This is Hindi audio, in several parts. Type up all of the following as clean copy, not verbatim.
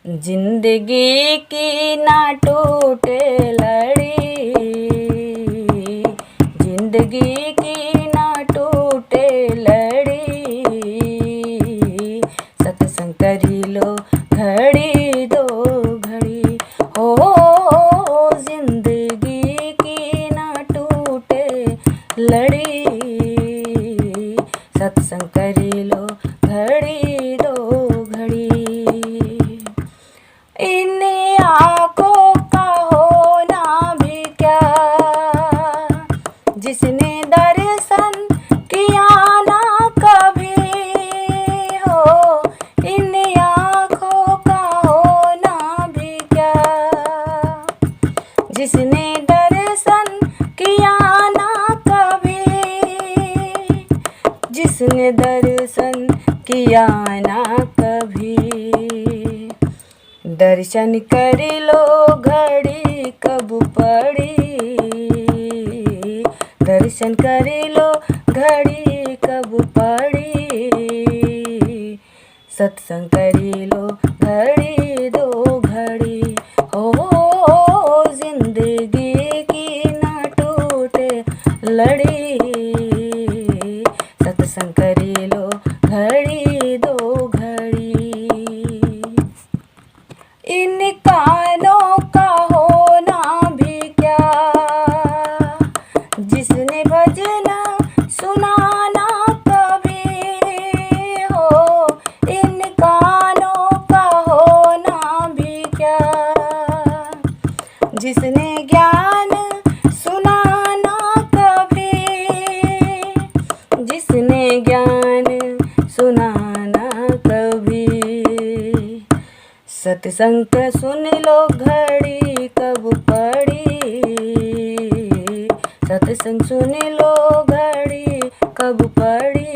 जिंदगी की ना टूटे लड़ी, जिंदगी की ना टूटे लड़ी। सत्संग करी लो घड़ी दो घड़ी, हो जिंदगी की ना टूटे लड़ी। सत्संग करी लो घड़ी दो घड़ी। इन आँखों का होना भी क्या, जिसने दर्शन किया ना कभी हो। इन आँखों का होना भी क्या, जिसने दर्शन किया ना कभी, जिसने दर्शन किया ना कभी। दर्शन कर लो घड़ी कब पड़ी, दर्शन कर लो घड़ी कब पड़ी। सत्संग कर लो घड़ी दो घड़ी, हो जिंदगी की ना टूटे लड़ी। सत्संग कर लो घड़ी दो घड़ी। इन कानों का होना भी क्या, जिसने भजन सुना ना कभी हो। इन कानों का होना भी क्या, जिसने ज्ञान सुना ना कभी, जिसने ज्ञान सुना ना कभी। सत्संग सुन लो घड़ी कब पड़ी, सत्संग सुन लो घड़ी कब पड़ी।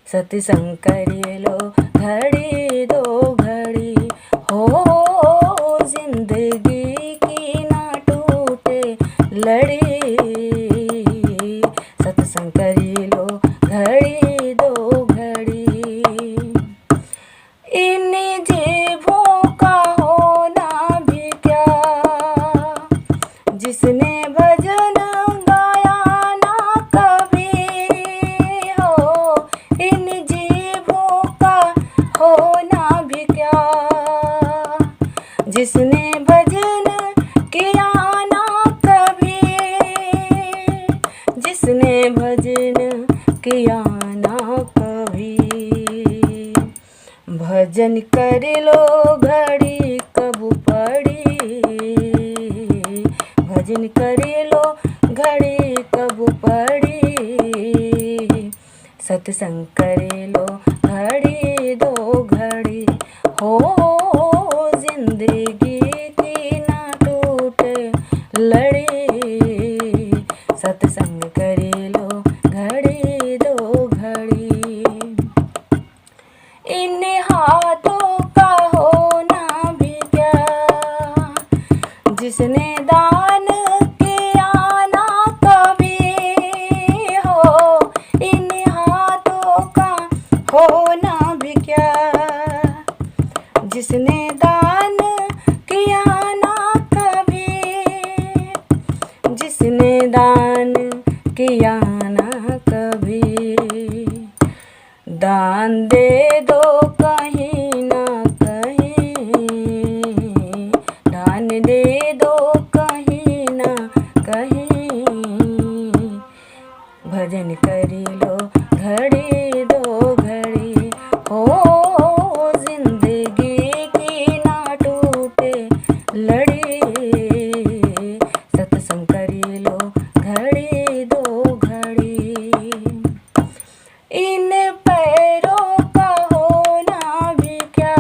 सत्संग कर लो घड़ी दो घड़ी, हो जिंदगी की ना टूटे लड़ी। सत्संग कर लो घड़ी दो घड़ी। इन जीवों का होना भी क्या, जिसने भजन गाया ना कभी हो। इन जीवों का होना भी क्या, जिसने भजन किया ना कभी, जिसने भजन किया ना कभी। भजन कर लो घड़ी कब पड़ी, भजन कर लो घड़ी कब पड़ी। सत्संग कर लो घड़ी दो घड़ी, हो जिंदगी की ना टूटे लड़ी। सत्संग कर लो घड़ी दो घड़ी। इन हाथों का होना भी क्या, जिसने दान किया ना कभी हो। इन हाथों का होना भी क्या, जिसने दान किया ना कभी, जिसने दान किया ना कभी। दान दे दो कहीं ना कहीं, दान दे दो कहीं ना कहीं। भजन कर लो घड़ी दो घड़ी, हो जिंदगी की ना टूटे लड़ी। सत्संग कर लो घड़ी दो घड़ी। इन पैरों का होना भी क्या,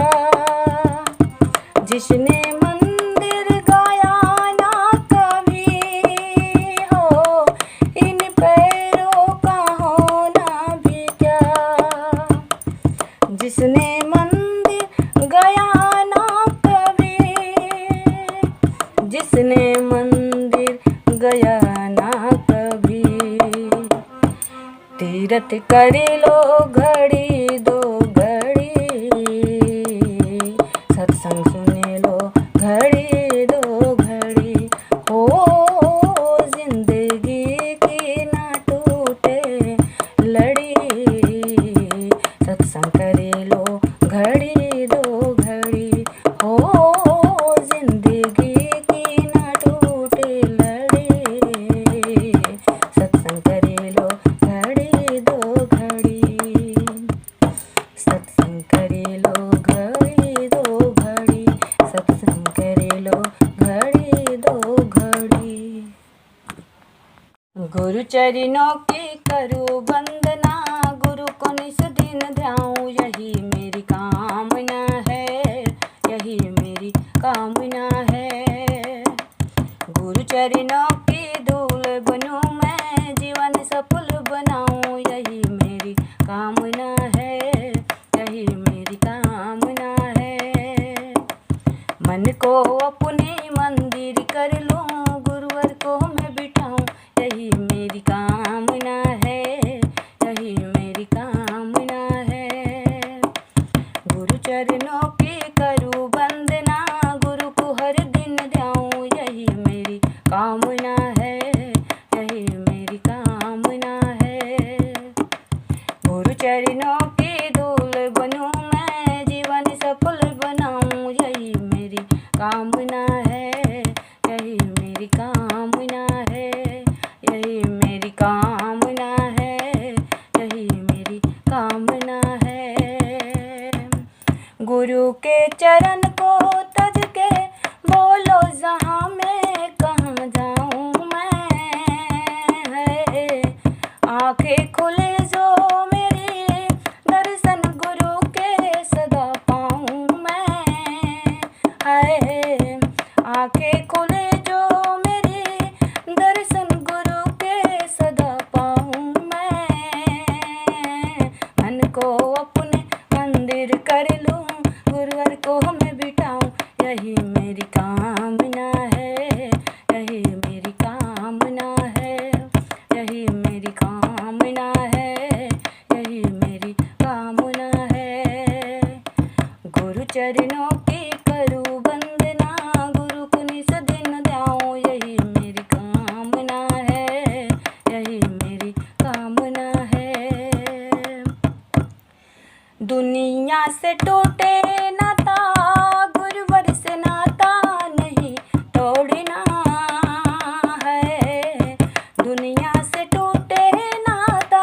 जिसने मंदिर गाया ना कभी हो। इन पैरों का होना भी क्या, जिसने मंदिर गया ना कभी, जिसने मंदिर गया ना कभी। तीरथ कर लो घड़ी दो घड़ी, सत्संग सुने लो घड़ी दो घड़ी, हो जिंदगी की ना टूटे लड़ी। सत्संग करे लो घड़ी दो घड़ी, हो जिंदगी की ना टूटे लड़ी। सत्संग करे लो घड़ी दो घड़ी, सत्संग करे लो घड़ी दो घड़ी, सत्संग करे लो घड़ी दो घड़ी। गुरु चरणों की करूँ वंदना, गुरु को निस दिन ध्याऊं, यही मेरी कामना है, यही मेरी कामना है। गुरु चरणों की धूल बनूं मैं, जीवन सफल बनाऊं, यही मेरी कामना है, यही मेरी कामना है। मन को अपने मंदिर कर लूं, गुरुवर को मैं बिठाऊं, यही मेरी कामना है, यही मेरी कामना है। गुरु चरणों की करूँ वंदना, गुरु को हर दिन ध्याऊं, यही मेरी कामना है, यही मेरी कामना है। गुरु चरणों की धूल बनूं मैं, जीवन सफल बनाऊं, यही मेरी कामना है, यही मेरी कामना है, यही मेरी कामना है, यही मेरी कामना है। गुरु के चरण को तज के बोलो जहाँ मैं कहाँ जाऊँ मैं, है आंखें खुले जो मेरी, दर्शन गुरु के सदा पाऊँ मैं, है आंखें खुले जो मेरी, दर्शन गुरु के सदा पाऊँ मैं। मन को अपने मंदिर कर लूँ, गुरुवर को मैं बिठाऊँ, यही मेरी कामना है, यही मेरी कामना है, यही मेरी कामना है, यही मेरी कामना है। गुरु चरणों की करूँ वंदना, गुरु को निस दिन ध्याऊं, यही मेरी कामना है, यही मेरी कामना है। दुनिया से टूटे नाता, गुरुवर से नाता नहीं तोड़ना है। दुनिया से टूटे नाता,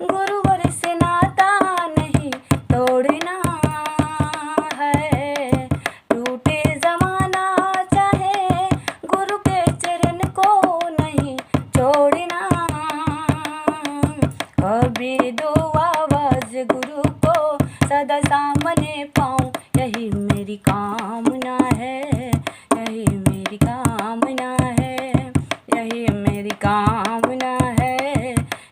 गुरुवर से नाता नहीं तोड़ना है। टूटे जमाना चाहे, गुरु के चरण को नहीं छोड़ना। कभी दो आवाज गुरु को सदा सामने पाऊं, यही मेरी कामना है, यही मेरी कामना है, यही मेरी कामना है,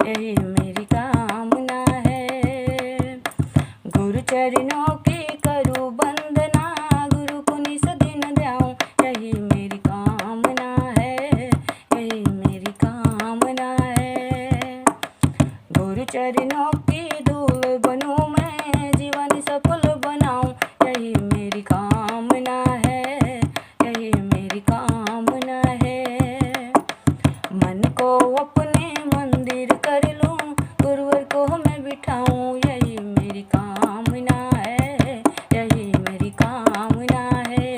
यही मेरी कामना है। गुरु चरणों की करूँ वंदना, गुरु को निस दिन ध्याऊं, यही मेरी कामना है, यही मेरी कामना है। गुरु चरणों की धूल बनूं मैं, जीवन सफल बनाऊं, यही मेरी कामना है, यही मेरी कामना है। मन को अपने मंदिर कर लूं, गुरुवर को मैं बिठाऊं, यही मेरी कामना है, यही मेरी कामना है।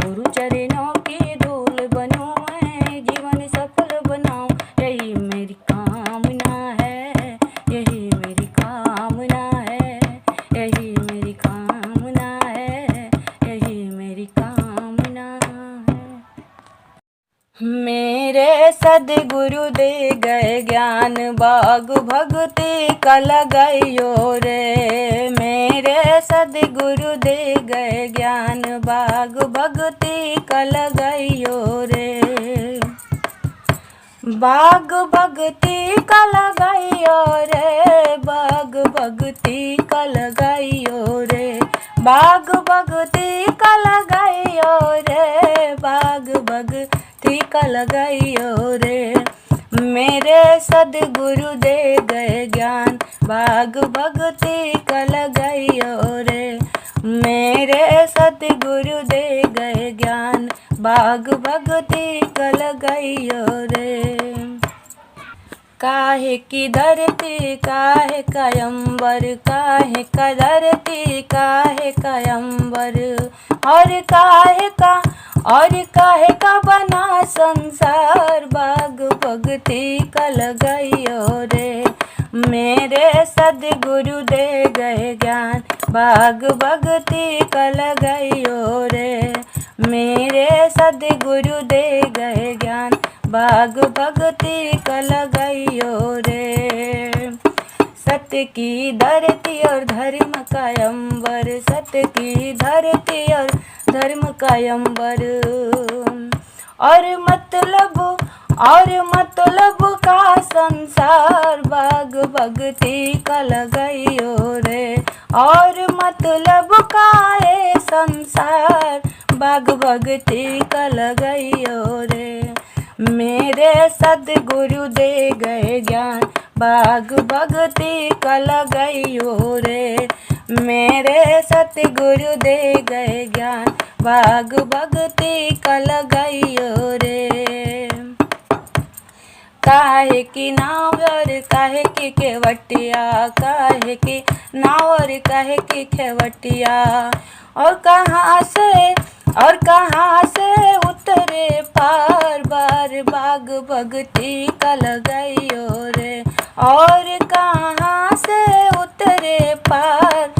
गुरु चरणों की धूल बनूं मैं, जीवन सफल बनाऊं, यही मेरी कामना है, यही मेरी कामना है, यही मेरी कामना है, यही मेरी कामना है। मेरे सदगुरु दे गए ज्ञान, बाग भक्ति का लगाइयो रे। मेरे सदगुरु दे गए ज्ञान, बाग भक्ति का लगाइयो रे। बाग भक्ति का लगाइयो रे, बाग भक्ति का लगाइयो रे। बाग भक्ति का लगाइयो रे, बाग भक्ति का लगाइयो रे। मेरे सदगुरु दे गए ज्ञान, बाग भक्ति का लगाइयो रे। मेरे बाग भगती कल गइयो रे। काहे की धरती काहे कयंबर, काहे का धरती काहे कयंबर, और काहे का बना संसार, बाग भगती कल गइयो रे। मेरे सद्गुरु दे गए ज्ञान, बाग भगती कल गइयो रे। मेरे सद्गुरु दे गए ज्ञान, बाग भगती कल गइयो रे। सत्य की धरती और धर्म का अंबर, सत्य की धरती और धर्म का अंबर, और मतलब का संसार, बाग भगती कल गइयो रे। और मतलब का है संसार, बाग भगती कल गइयो रे। मेरे सद्गुरु दे गए ज्ञान, बाग भगती कल गइयो रे। मेरे सद्गुरु दे गए ज्ञान, बाग भगती कल गइयो रे। काहे की नाव और काहे की केवटिया, काहे की नाव और काहे की केवटिया, और कहाँ से उतरे पार, बार बाग भगती कल गइयो रे। और कहाँ से उतरे पार,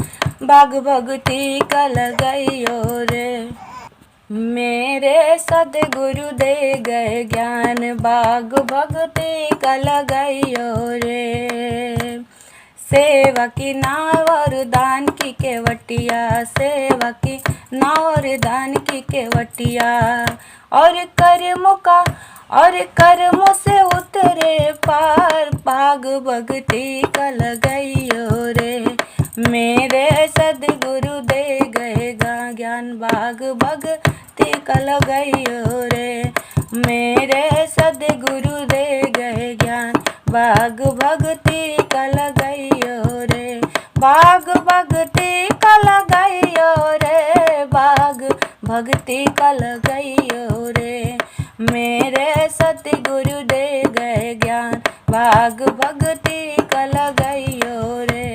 बाग भगती कल गइयो रे। मेरे सद्गुरु दे गए ज्ञान, बाग भगती कल गइयो रे। सेवा की नाव और दान की केवटिया, सेवा की नाव और दान की केवटिया, और कर्मों से उतरे पार, बाग भगती कल गइयो रे। मेरे सद्गुरु दे गए ज्ञान, बाग भगती कल गइयो रे। मेरे सद्गुरु दे गए ज्ञान, बाग भगती कल गइयो रे। बाग भगती कल गइयो रे, बाग भगती कल गइयो रे। मेरे सद्गुरु दे गए ज्ञान, बाग भगती कल गइयो रे।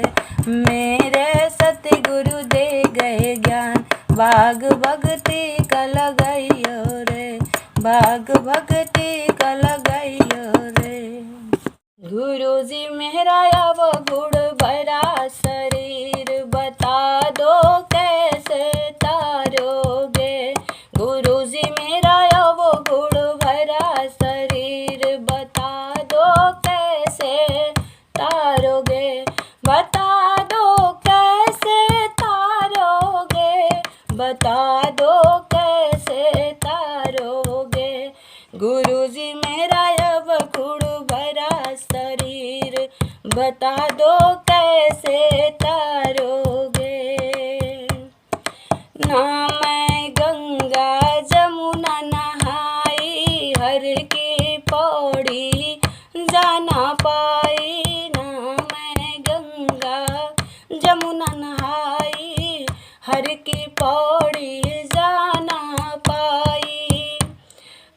मेरे सद्गुरु दे गए ज्ञान, बाग भगती कल गइयो रे। बाग भगती कल गइयो रे। गुरुजी मेरा अब गुड़ भरा शरीर, बता दो कैसे तारोगे। गुरुजी मेरा अब गुड़ भरा शरीर, बता दो कैसे तारोगे। बता दो कैसे तारोगे, बता दो कैसे तारोगे। गुरुजी मेरा अब गुड़ भरा शरीर, बता दो कैसे तारोगे। ना मैं गंगा जमुना नहाई, हर की पौड़ी जाना पाई। ना मैं गंगा जमुना नहाई, हर की पौड़ी जाना पाई।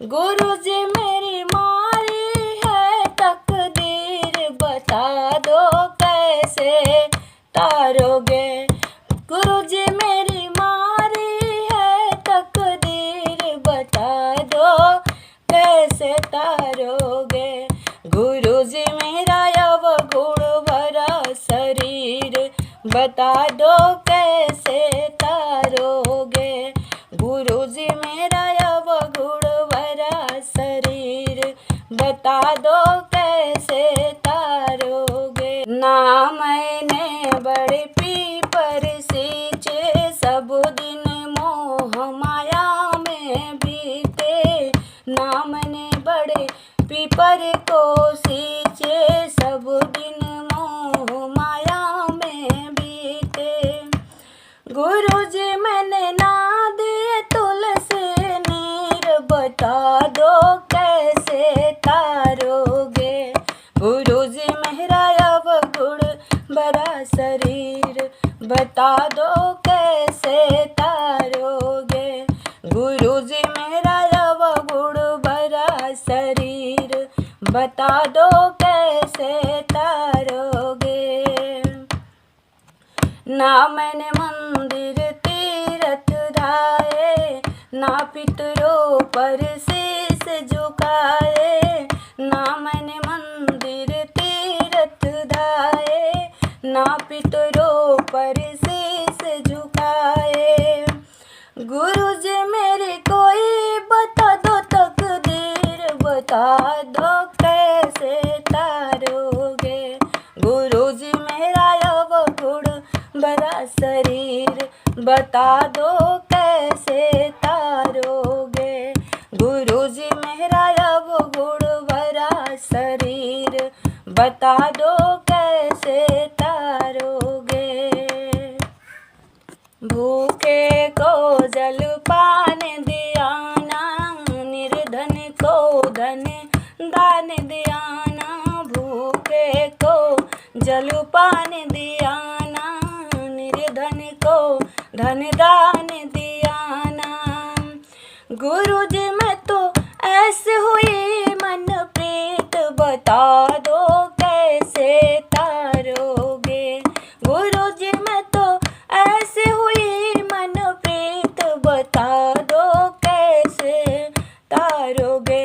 गुरुजी मेरी मारी है तकदीर, बता दो कैसे तारोगे। गुरुजी मेरी मारी है तकदीर, बता दो कैसे तारोगे। गुरुजी मेरा अब गुड़ भरा शरीर, बता दो कैसे तारोगे। गुरुजी मेरा अब गुड़ भरा शरीर, बता दो कैसे तारोगे। ना मैंने बड़े पीपर सींचे, सब दिन मोह माया में बीते। ना मैंने बड़े पीपर को सींचे, सब दिन मोह माया में बीते। गुरुजी मैंने ना दिए तुलसी नीर, बता दो कैसे तारोगे। गुरुजी मेरा अब गुड़ भरा शरीर, बता दो कैसे तारोगे। गुरुजी मेरा बता दो कैसे तारोगे। ना मैंने मंदिर तीरथ धाये, ना पितरों पर शीस झुकाए। ना मैंने मंदिर तीरथ धाये, ना पितरों पर शीस झुकाए। गुरुजी मेरी कोई बता दो तकदीर, बता दो कैसे तारोगे। गुरुजी मेरा अवगुण भरा शरीर, बता दो कैसे तारोगे। गुरुजी मेरा अवगुण भरा शरीर, बता दो कैसे तारोगे। भूखे को जलपान दियाना, निर्धन को धन दान दियाना। भूखे को जलपान दियाना, निर्धन को धन दान दियाना। गुरुजी मैं तो ऐसे हुई मन प्रीत, बता दो कैसे तारोगे। गुरुजी मैं तो ऐसे हुई मन प्रीत, बता दो कैसे तारोगे।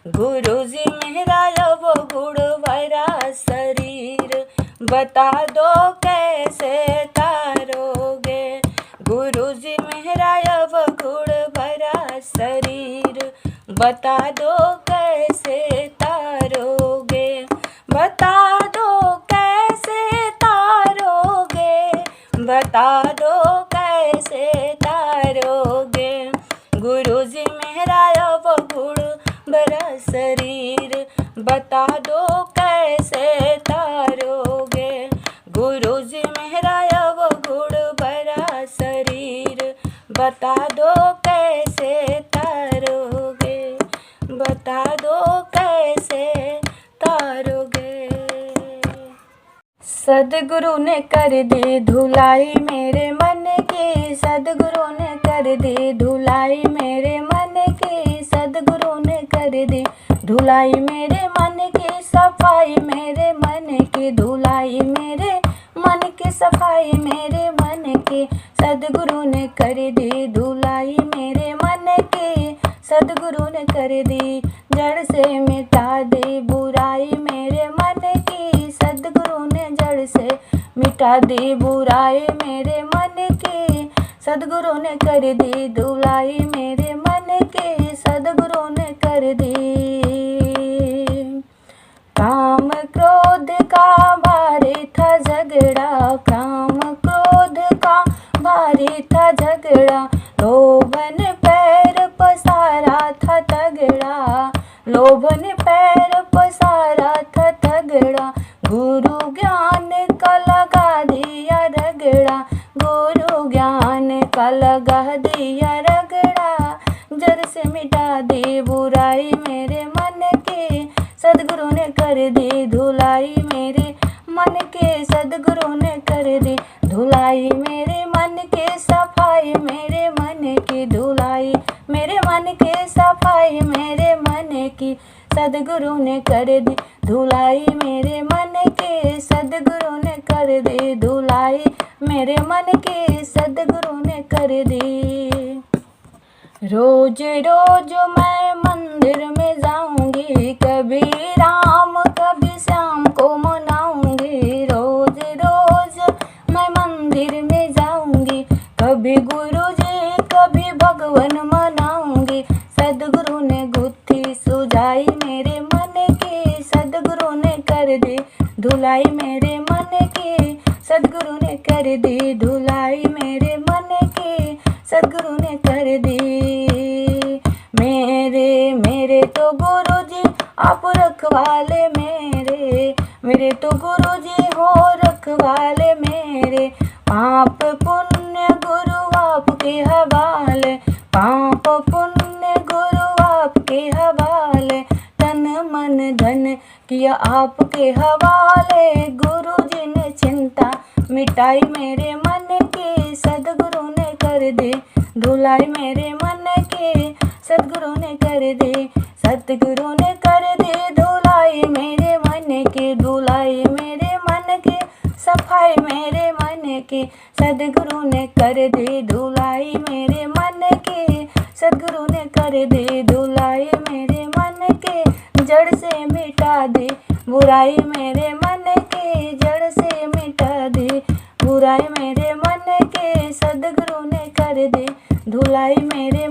गुरुजी मेरा अवगुण भरा शरीर, बता दो कैसे तारोगे। गुरुजी मेरा अवगुण भरा शरीर, बता दो कैसे तारोगे। बता दो कैसे तारोगे, बता दो कैसे तारोगे। गुरुजी मेरा अवगुण भरा शरीर, बता दो कैसे तारोगे। गुरुजी मेरा अवगुण भरा शरीर, बता दो कैसे तारोगे। बता दो कैसे तारोगे। सद्गुरु ने कर दी धुलाई मेरे मन की, सद्गुरु ने कर दी धुलाई मेरे मन की। सद्गुरु ने कर दी धुलाई मेरे मन की, सफाई मेरे मन की। धुलाई मेरे मन की, सफाई मेरे मन की। सद्गुरु ने कर दी धुलाई मेरे मन की, सद्गुरु ने कर दी। जड़ से मिटा दी बुराई मेरे मन की, सद्गुरु ने जड़ से मिटा दी बुराई मेरे मन की। सद्गुरु ने कर दी धुलाई मेरे मन की, सद्गुरु ने कर दी। काम क्रोध का भारी था झगड़ा, काम क्रोध का भारी था झगड़ा। लोभन पैर पसारा था तगड़ा, लोभन पैर पसारा था तगड़ा। गुरु ज्ञान का लगा दिया रगड़ा, गुरु ज्ञान का लगा दिया रगड़ा। जड़ से मिटा दी बुराई मेरे मन की, सद्गुरु ने कर दी धुलाई मेरे मन के। सद्गुरु ने कर दी धुलाई मेरे मन के, सफाई मेरे मन की। धुलाई मेरे मन के, सफाई मेरे मन की। सद्गुरु ने कर दी धुलाई मेरे मन के, सद्गुरु ने कर दी धुलाई मेरे मन के। सद्गुरु ने कर दी। रोज रोज मैं मंदिर में जाऊंगी, कभी राम कभी श्याम को मनाऊंगी। रोज रोज मैं मंदिर में जाऊंगी, कभी गुरुजी कभी भगवान मनाऊंगी। सद्गुरु ने गुत्थी सुझाई मेरे मन की, सद्गुरु ने कर दी धुलाई मेरे मन की। सद्गुरु ने कर दी धुलाई मेरे मन की, सद्गुरु ने कर दी। मेरे तो गुरुजी आप रखवाले मेरे, मेरे तो गुरुजी हो रखवाले मेरे। पाप पुण्य गुरु आपके हवाले, पाप पुण्य गुरु आपके हवाले। तन मन धन किया आपके हवाले, गुरुजी ने चिंता मिटाई मेरे मन की। सद्गुरु ने कर दी धुलाई मेरे मन की, सद्गुरु ने कर दी, सद्गुरु ने कर दी धुलाई सफाई मेरे मन की, सद्गुरु ने कर दी धुलाई मेरे मन की, सद्गुरु ने कर दी धुलाई मेरे मन की, जड़ से मिटा दी बुराई मेरे मन की, जड़ से मिटा दी बुराई मेरे मन की, सद्गुरु ने कर दी धुलाई मेरे